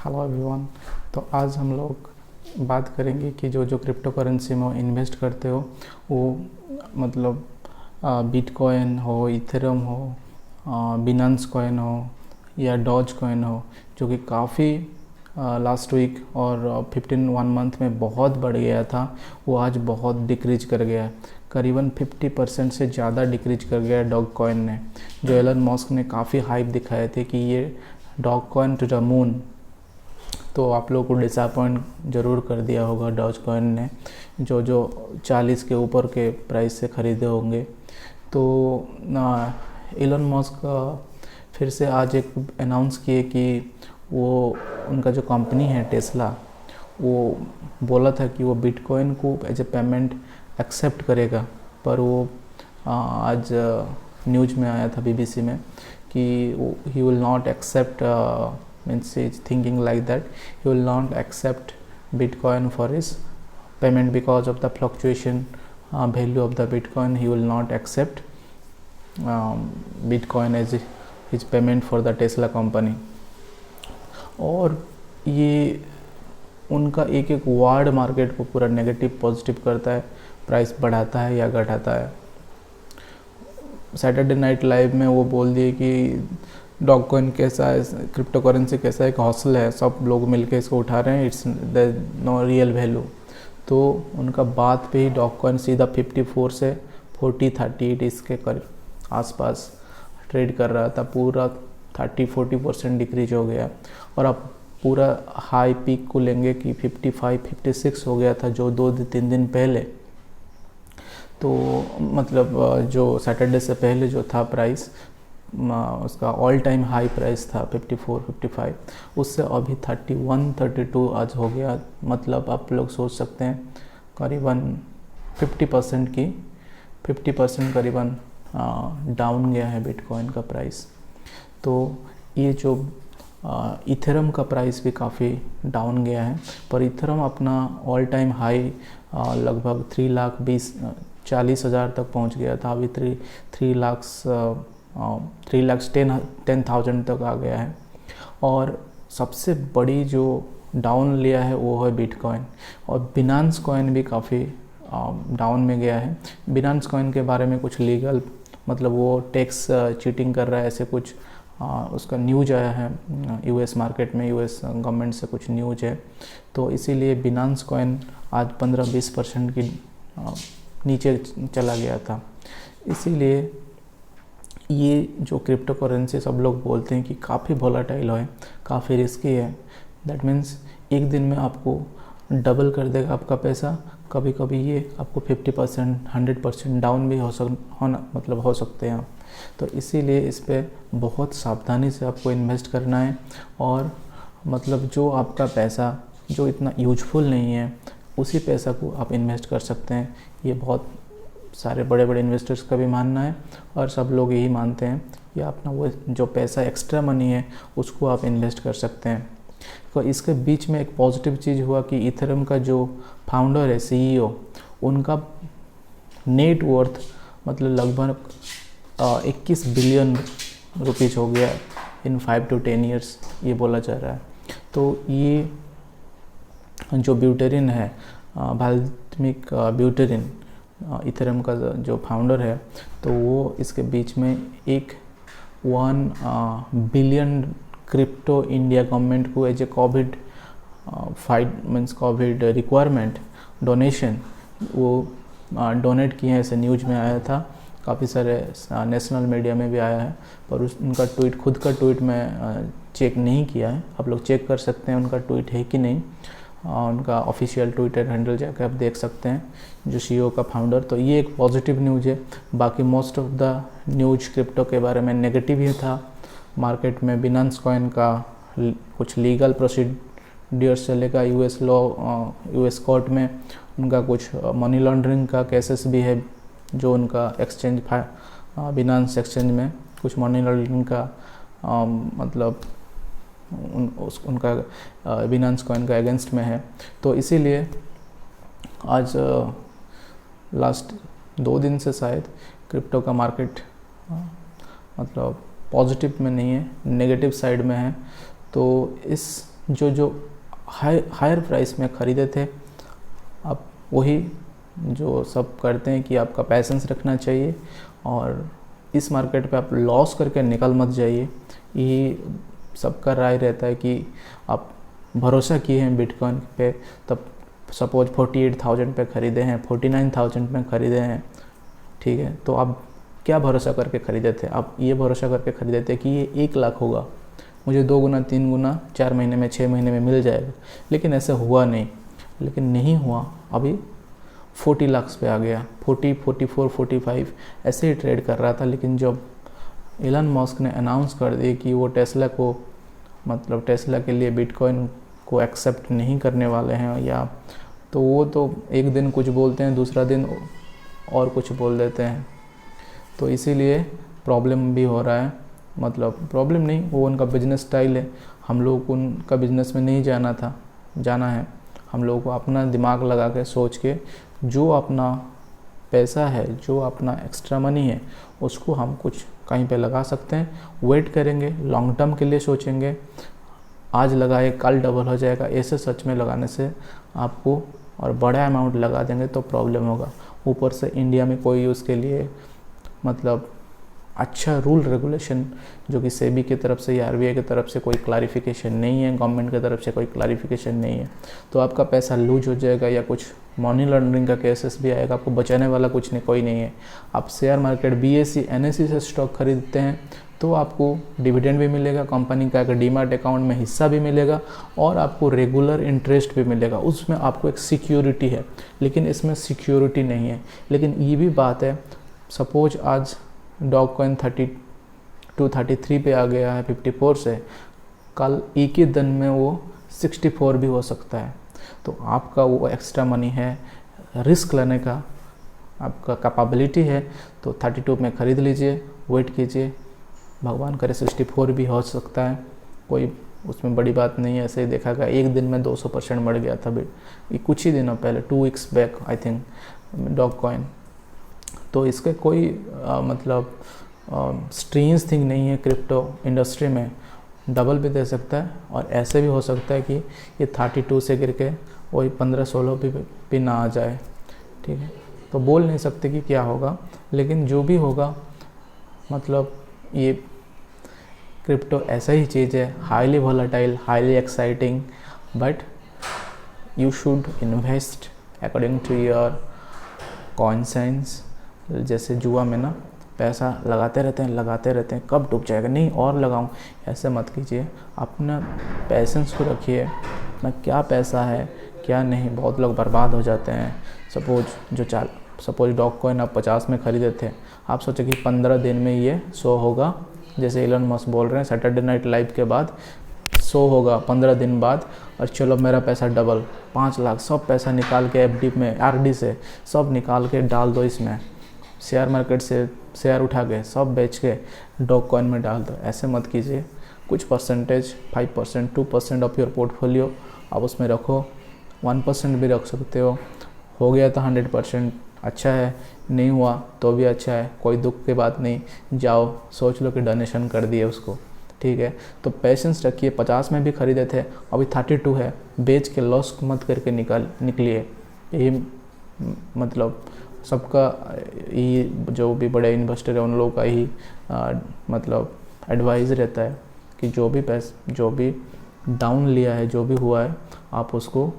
Hello everyone. तो आज हम लोग बात करेंगे कि जो क्रिप्टो करेंसी में इन्वेस्ट करते हो वो मतलब बिटकॉइन हो, इथेरियम हो, बिनांस कॉइन हो या डॉज कॉइन हो, जो कि काफ़ी लास्ट वीक और 1 मंथ में बहुत बढ़ गया था, वो आज बहुत डिक्रीज कर गया है। करीबन 50% से ज़्यादा डिक्रीज कर गया है डॉग कॉइन ने। जो एलन मस्क ने काफ़ी हाइप दिखाए थे कि ये dog coin to the moon, तो आप लोगों को डिसअपॉइंट ज़रूर कर दिया होगा डॉज कॉइन ने, जो 40 के ऊपर के प्राइस से ख़रीदे होंगे। तो एलन मस्क फिर से आज एक अनाउंस किए कि वो उनका जो कंपनी है टेस्ला, वो बोला था कि वो बिटकॉइन को एज ए पेमेंट एक्सेप्ट करेगा। पर वो आज न्यूज़ में आया था बीबीसी में कि he will not accept, means he is thinking like that he will not accept bitcoin for his payment because of the fluctuation value of the bitcoin. He will not accept bitcoin as his payment for the Tesla company. और ये उनका एक एक word market को पूरा negative positive करता है, price बढ़ाता है या घटाता है। सैटरडे नाइट लाइव में वो बोल दिए कि डॉग कॉइन कैसा है, क्रिप्टो करेंसी कैसा है, एक हौसल है, सब लोग मिलके इसको उठा रहे हैं, इट्स नो रियल वैल्यू। तो उनका बात पे ही डॉग कॉइन सीधा 54 से 40-38 इसके करीब आसपास ट्रेड कर रहा था। पूरा 30-40% डिक्रीज हो गया और अब पूरा हाई पीक को लेंगे कि 55-56 हो गया था जो 2-3 दिन पहले। तो मतलब जो सैटरडे से पहले जो था प्राइस, उसका ऑल टाइम हाई प्राइस था 54-55, उससे अभी 31-32 आज हो गया। मतलब आप लोग सोच सकते हैं करीबन 50% करीबन डाउन गया है बिटकॉइन का प्राइस। तो ये जो इथेरियम का प्राइस भी काफ़ी डाउन गया है, पर इथेरियम अपना ऑल टाइम हाई लगभग 3,40,000 तक पहुंच गया था। अभी 3,10,000 तक आ गया है। और सबसे बड़ी जो डाउन लिया है वो है बिटकॉइन, और बिनांस कॉइन भी काफ़ी डाउन में गया है। बिनांस कॉइन के बारे में कुछ लीगल, मतलब वो टैक्स चीटिंग कर रहा है, ऐसे कुछ उसका न्यूज आया है यूएस मार्केट में, यूएस गवर्नमेंट से कुछ न्यूज है। तो इसीलिए बिनांस कॉइन आज 15-20% की नीचे चला गया था। इसीलिए ये जो क्रिप्टो करेंसी सब लोग बोलते हैं कि काफ़ी वोलेटाइल है, काफ़ी रिस्की है। दैट मीन्स एक दिन में आपको डबल कर देगा आपका पैसा, कभी कभी ये आपको 50%, 100% डाउन भी हो सकते हैं। तो इसीलिए इस पर बहुत सावधानी से आपको इन्वेस्ट करना है। और मतलब जो आपका पैसा जो इतना यूजफुल नहीं है, उसी पैसा को आप इन्वेस्ट कर सकते हैं। ये बहुत सारे बड़े बड़े इन्वेस्टर्स का भी मानना है और सब लोग यही मानते हैं कि अपना वो जो पैसा एक्स्ट्रा मनी है उसको आप इन्वेस्ट कर सकते हैं। तो इसके बीच में एक पॉजिटिव चीज़ हुआ कि इथेरियम का जो फाउंडर है, सीईओ, उनका नेट वर्थ मतलब लगभग 21 बिलियन रुपीज़ हो गया इन 5 to 10 ईयर्स, ये बोला जा रहा है। तो ये जो ब्यूटेरिन है, वाल्तमिक ब्यूटेरिन, इथेरियम का जो फाउंडर है, तो वो इसके बीच में 1 बिलियन क्रिप्टो इंडिया गवर्नमेंट को as a covid covid requirement donation वो डोनेट किए हैं, ऐसे न्यूज में आया था। काफ़ी सारे नेशनल मीडिया में भी आया है, पर उनका ट्वीट, खुद का ट्वीट मैं चेक नहीं किया है। आप लोग चेक कर सकते हैं उनका ट्वीट है कि नहीं। उनका ऑफिशियल ट्विटर हैंडल जाकर आप देख सकते हैं, जो सीईओ का फाउंडर। तो ये एक पॉजिटिव न्यूज़ है। बाकी most of the news crypto के बारे में नेगेटिव ही था। मार्केट में बिनांस कॉइन का कुछ लीगल प्रोसीड्यूर्स चलेगा, यूएस लॉ, यूएस कोर्ट में उनका कुछ मनी लॉन्ड्रिंग का केसेस भी है, जो उनका एक्सचेंज बिनांस एक्सचेंज में कुछ मनी लॉन्ड्रिंग का मतलब उनका बिनांस कॉइन का अगेंस्ट में है। तो इसीलिए आज लास्ट 2 दिन से शायद क्रिप्टो का मार्केट मतलब पॉजिटिव में नहीं है, नेगेटिव साइड में है। तो इस जो हायर प्राइस में ख़रीदे थे, आप वही जो सब करते हैं कि आपका पैसेंस रखना चाहिए और इस मार्केट पे आप लॉस करके निकल मत जाइए। ये सबका राय रहता है कि आप भरोसा किए हैं बिटकॉइन पे, तब सपोज 48,000 पे ख़रीदे हैं, 49,000 में ख़रीदे हैं, ठीक है, तो आप क्या भरोसा करके ख़रीदे थे? आप ये भरोसा करके ख़रीदे थे कि ये 1 लाख होगा, मुझे 2 गुना 3 गुना 4 महीने में 6 महीने में मिल जाएगा, लेकिन ऐसा हुआ नहीं। लेकिन नहीं हुआ, अभी 40 लाख पे आ गया, 40, 44, 45 ऐसे ही ट्रेड कर रहा था। लेकिन जब एलन मस्क ने अनाउंस कर दिया कि वो टेस्ला को, मतलब टेस्ला के लिए बिटकॉइन को एक्सेप्ट नहीं करने वाले हैं, या तो वो तो एक दिन कुछ बोलते हैं, दूसरा दिन और कुछ बोल देते हैं, तो इसीलिए प्रॉब्लम भी हो रहा है। मतलब प्रॉब्लम नहीं, वो उनका बिजनेस स्टाइल है, हम लोग को उनका बिजनेस में नहीं जाना है। हम लोगों को अपना दिमाग लगा के सोच के जो अपना पैसा है, जो अपना एक्स्ट्रा मनी है, उसको हम कुछ कहीं पे लगा सकते हैं। वेट करेंगे, लॉन्ग टर्म के लिए सोचेंगे, आज लगाए कल डबल हो जाएगा, ऐसे सच में लगाने से आपको, और बड़ा अमाउंट लगा देंगे तो प्रॉब्लम होगा। ऊपर से इंडिया में कोई उसके लिए मतलब अच्छा रूल रेगुलेशन, जो कि सेबी की तरफ से या आरबीआई की तरफ से कोई क्लैरिफिकेशन नहीं है, गवर्नमेंट की तरफ से कोई क्लैरिफिकेशन नहीं है, तो आपका पैसा लूज हो जाएगा या कुछ मनी लॉन्ड्रिंग का केसेस भी आएगा। आपको बचाने वाला कुछ नहीं, कोई नहीं है। आप शेयर मार्केट बीएसई एनएसई से स्टॉक खरीदते हैं तो आपको डिविडेंड भी मिलेगा, कंपनी का एक डीमैट अकाउंट में हिस्सा भी मिलेगा और आपको रेगुलर इंटरेस्ट भी मिलेगा, उसमें आपको एक सिक्योरिटी है। लेकिन इसमें सिक्योरिटी नहीं है। लेकिन ये भी बात है, सपोज आज डॉग कॉइन 33 पे आ गया है 54 से, कल एक ही दिन में वो 64 भी हो सकता है। तो आपका वो एक्स्ट्रा मनी है, रिस्क लेने का आपका कैपेबिलिटी है, तो 32 में ख़रीद लीजिए, वेट कीजिए, भगवान करे 64 भी हो सकता है, कोई उसमें बड़ी बात नहीं है। ऐसे ही देखा गया, एक दिन में 200% बढ़ गया था ये कुछ ही दिनों पहले, 2 weeks back I think, dog coin. तो इसके कोई मतलब स्ट्रेंज थिंग नहीं है, क्रिप्टो इंडस्ट्री में डबल भी दे सकता है और ऐसे भी हो सकता है कि ये 32 से गिर के वही 15-16 भी ना आ जाए, ठीक है। तो बोल नहीं सकते कि क्या होगा, लेकिन जो भी होगा, मतलब ये क्रिप्टो ऐसा ही चीज़ है, highly volatile, highly exciting, but you should invest according to your conscience. जैसे जुआ में ना पैसा लगाते रहते हैं, कब डूब जाएगा, नहीं और लगाऊं, ऐसे मत कीजिए। अपना पैसेंस को रखिए, ना क्या पैसा है क्या नहीं, बहुत लोग बर्बाद हो जाते हैं। सपोज डॉग कॉइन आप 50 में ख़रीदे थे, आप सोचे कि 15 दिन में ये 100 होगा, जैसे एलन मस्क बोल रहे हैं सैटरडे नाइट लाइव के बाद 100 होगा 15 दिन बाद, और चलो मेरा पैसा डबल 5 लाख, सब पैसा निकाल के एफडी में, आरडी से सब निकाल के डाल दो इसमें, शेयर मार्केट से शेयर उठा के सब बेच के डॉग कॉइन में डाल दो। ऐसे मत कीजिए। कुछ परसेंटेज 5%, 2% ऑफ योर पोर्टफोलियो आप उसमें रखो, 1% भी रख सकते हो गया तो 100% अच्छा है, नहीं हुआ तो भी अच्छा है, कोई दुख की बात नहीं। जाओ सोच लो कि डोनेशन कर दिए उसको, ठीक है। तो पेशेंस रखिए। 50 में भी खरीदे थे, अभी 32 है, बेच के लॉस मत करके निकलिए। यही मतलब सबका, ये जो भी बड़े इन्वेस्टर है उन लोगों का ही मतलब एडवाइस रहता है कि जो भी डाउन लिया है, जो भी हुआ है, आप उसको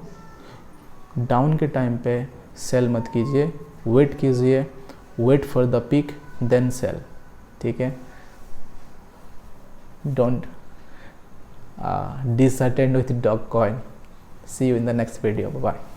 डाउन के टाइम पे सेल मत कीजिए, वेट कीजिए, wait for the peak then sell, ठीक है। Don't disheartened with dog coin. See you in the next video. Bye bye.